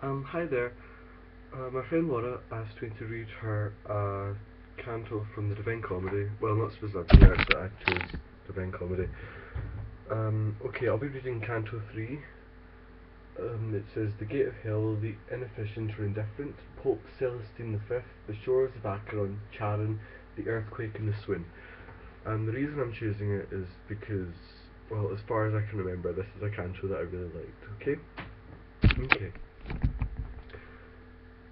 Hi there. My friend Laura asked me to read her Canto from the Divine Comedy. Well, not specifically, actually, I chose Divine Comedy. Okay, I'll be reading Canto 3. It says, The gate of hell, the inefficient or indifferent, Pope Celestine V, the shores of Acheron, Charon, the earthquake and the swoon. And the reason I'm choosing it is because, well, as far as I can remember, this is a canto that I really liked, okay? Okay.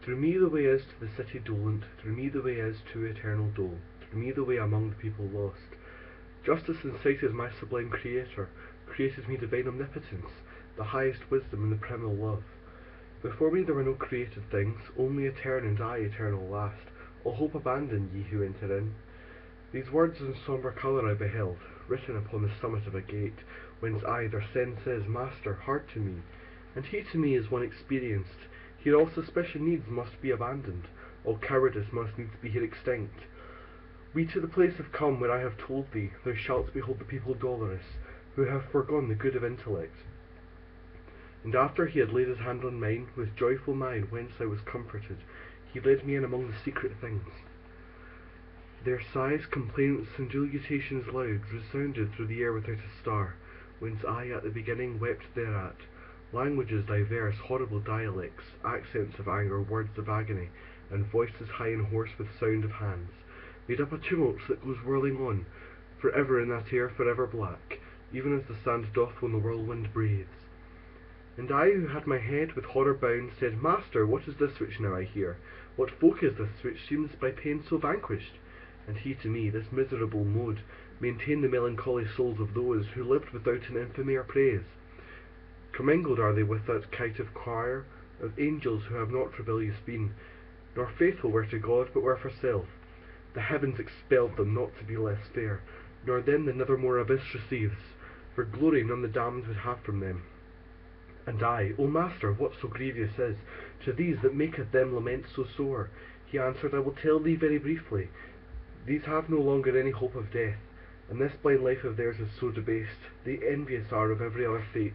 Through me the way is to the city dolent, through me the way is to eternal dole, through me the way among the people lost. Justice incited my sublime Creator, created me divine omnipotence, the highest wisdom and the primal love. Before me there were no created things, only eternal and I eternal last. All hope abandon, ye who enter in. These words in sombre colour I beheld, written upon the summit of a gate, whence I, their sense is, Master, heart to me, and he to me is one experienced. Here all suspicion needs must be abandoned, all cowardice must needs be here extinct. We to the place have come where I have told thee, thou shalt behold the people dolorous, who have forgone the good of intellect. And after he had laid his hand on mine, with joyful mind whence I was comforted, he led me in among the secret things. Their sighs, complaints, and ululations loud resounded through the air without a star, whence I at the beginning wept thereat. Languages diverse, horrible dialects, accents of anger, words of agony, and voices high and hoarse with sound of hands, made up a tumult that goes whirling on, for ever in that air forever black, even as the sand doth when the whirlwind breathes. And I, who had my head with horror bound, said, Master, what is this which now I hear? What folk is this which seems by pain so vanquished? And he to me, this miserable mode, maintained the melancholy souls of those who lived without an infamy or praise. Commingled are they with that caitiff choir of angels who have not rebellious been, nor faithful were to God, but were for self. The heavens expelled them not to be less fair, nor them the nethermore abyss receives, for glory none the damned would have from them. And I, O Master, what so grievous is to these that maketh them lament so sore? He answered, I will tell thee very briefly. These have no longer any hope of death, and this blind life of theirs is so debased, they envious are of every other fate.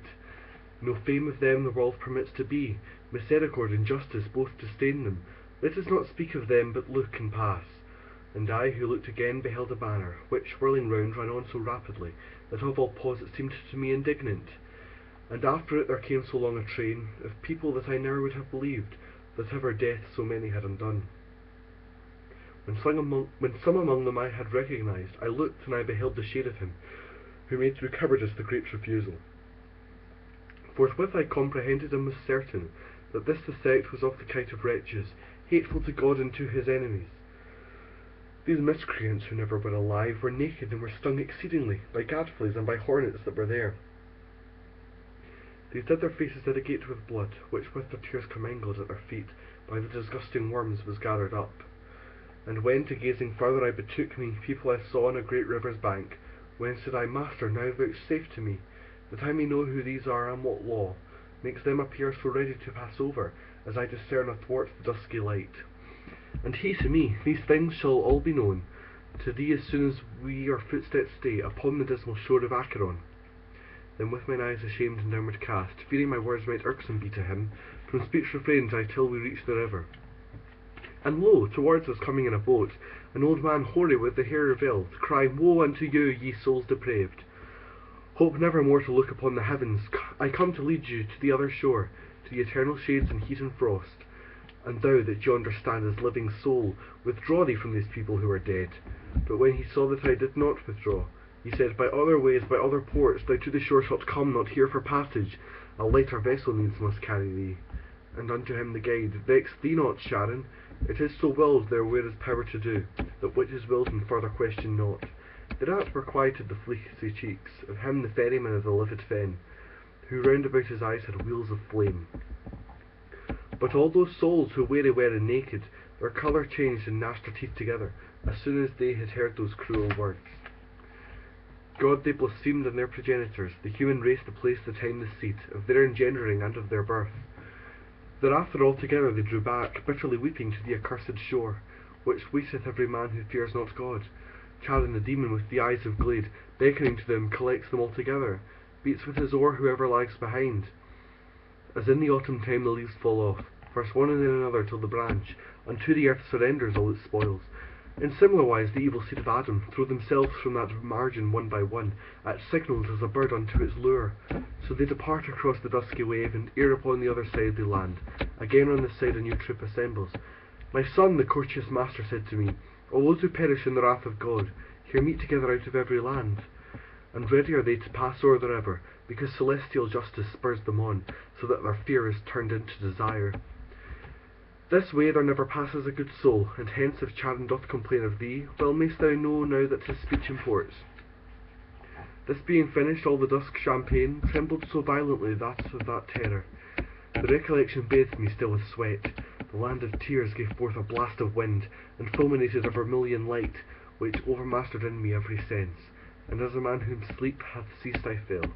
No fame of them the world permits to be, misericord and justice both disdain them. Let us not speak of them, but look and pass. And I, who looked again, beheld a banner, which, whirling round, ran on so rapidly, that of all pause it seemed to me indignant. And after it there came so long a train of people that I ne'er would have believed, that ever death so many had undone. When some among them I had recognized, I looked, and I beheld the shade of him, who made through cowardice the great refusal. Forthwith I comprehended and was certain that this the sect was of the kind of wretches, hateful to God and to his enemies. These miscreants, who never were alive, were naked and were stung exceedingly by gadflies and by hornets that were there. These did their faces irrigate with blood, which with their tears commingled at their feet by the disgusting worms was gathered up. And when to gazing further I betook me, people I saw on a great river's bank, whence said I, Master, now vouchsafe to me, that I may know who these are, and what law makes them appear so ready to pass over, as I discern athwart the dusky light. And he to me, These things shall all be known to thee as soon as we our footsteps stay upon the dismal shore of Acheron. Then with mine eyes ashamed and downward cast, fearing my words might irksome be to him, from speech refrained I till we reached the river. And lo, towards us coming in a boat, an old man hoary with the hair revealed, crying, Woe unto you, ye souls depraved! Hope never more to look upon the heavens. I come to lead you to the other shore, to the eternal shades and heat and frost. And thou, that you understand as living soul, withdraw thee from these people who are dead. But when he saw that I did not withdraw, he said, By other ways, by other ports, thou to the shore shalt come, not here for passage. A lighter vessel needs must carry thee. And unto him the guide, Vex thee not, Charon. It is so willed there where is power to do, that which is willed and further question not. Thereat were quieted the fleecy cheeks of him the ferryman of the livid fen, who round about his eyes had wheels of flame. But all those souls who weary were and naked, their colour changed and gnashed their teeth together, as soon as they had heard those cruel words. God they blasphemed and their progenitors, the human race, the place, the time, the seat, of their engendering and of their birth. Thereafter altogether they drew back, bitterly weeping, to the accursed shore, which waiteth every man who fears not God. Charon the demon with the eyes of glade, beckoning to them, collects them all together, beats with his oar whoever lags behind. as in the autumn time the leaves fall off, first one and then another till the branch unto the earth surrenders all its spoils. In similar wise the evil seed of Adam throw themselves from that margin one by one, at signals as a bird unto its lure. So they depart across the dusky wave, and ere upon the other side they land, again on this side a new troop assembles. My son, the courteous master said to me, all those who perish in the wrath of God, here meet together out of every land, and ready are they to pass o'er the river, because celestial justice spurs them on, so that their fear is turned into desire. This way there never passes a good soul, and hence if Charon doth complain of thee, well mayst thou know now that his speech imports. This being finished, all the dusk champagne trembled so violently that of that terror. The recollection bathed me still with sweat. The land of tears gave forth a blast of wind, and fulminated a vermilion light, which overmastered in me every sense, and as a man whom sleep hath seized I fell.